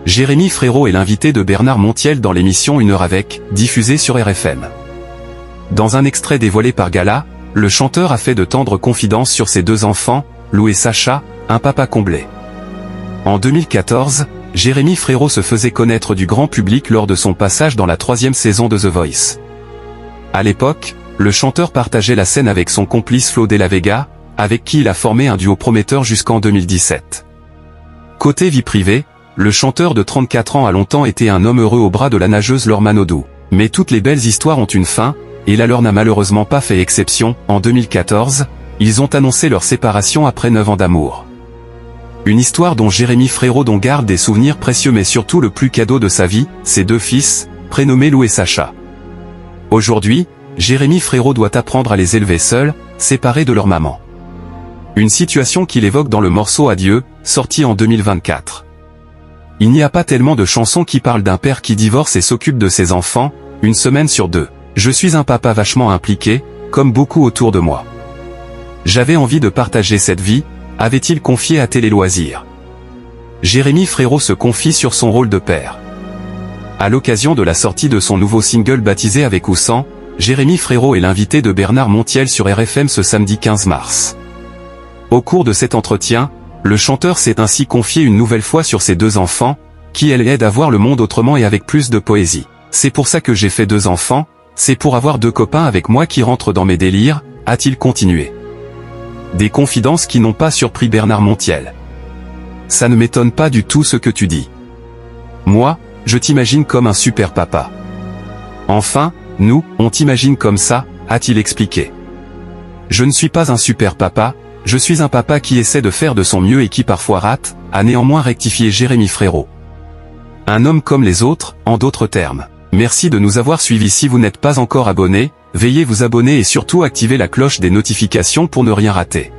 Jérémy Frérot est l'invité de Bernard Montiel dans l'émission Une heure avec, diffusée sur RFM. Dans un extrait dévoilé par Gala, le chanteur a fait de tendres confidences sur ses deux enfants, Lou et Sacha, un papa comblé. En 2014, Jérémy Frérot se faisait connaître du grand public lors de son passage dans la 3e saison de The Voice. À l'époque, le chanteur partageait la scène avec son complice Flo Della Vega, avec qui il a formé un duo prometteur jusqu'en 2017. Côté vie privée, le chanteur de 34 ans a longtemps été un homme heureux au bras de la nageuse Laure Manodou. Mais toutes les belles histoires ont une fin, et la leur n'a malheureusement pas fait exception. En 2014, ils ont annoncé leur séparation après 9 ans d'amour. Une histoire dont Jérémy Frérot garde des souvenirs précieux mais surtout le plus cadeau de sa vie, ses deux fils, prénommés Lou et Sacha. Aujourd'hui, Jérémy Frérot doit apprendre à les élever seuls, séparés de leur maman. Une situation qu'il évoque dans le morceau Adieu, sorti en 2024. Il n'y a pas tellement de chansons qui parlent d'un père qui divorce et s'occupe de ses enfants, une semaine sur deux. Je suis un papa vachement impliqué, comme beaucoup autour de moi. J'avais envie de partager cette vie, avait-il confié à Télé Loisirs. Jérémy Frérot se confie sur son rôle de père. À l'occasion de la sortie de son nouveau single baptisé Avec ou sans, Jérémy Frérot est l'invité de Bernard Montiel sur RFM ce samedi 15 mars. Au cours de cet entretien, le chanteur s'est ainsi confié une nouvelle fois sur ses deux enfants, qui aident à voir le monde autrement et avec plus de poésie. C'est pour ça que j'ai fait 2 enfants, c'est pour avoir 2 copains avec moi qui rentrent dans mes délires, a-t-il continué. Des confidences qui n'ont pas surpris Bernard Montiel. Ça ne m'étonne pas du tout ce que tu dis. Moi, je t'imagine comme un super papa. Enfin, nous, on t'imagine comme ça, a-t-il expliqué. Je ne suis pas un super papa, je suis un papa qui essaie de faire de son mieux et qui parfois rate, a néanmoins rectifié Jérémy Frérot. Un homme comme les autres, en d'autres termes. Merci de nous avoir suivis. Si vous n'êtes pas encore abonné, veuillez vous abonner et surtout activer la cloche des notifications pour ne rien rater.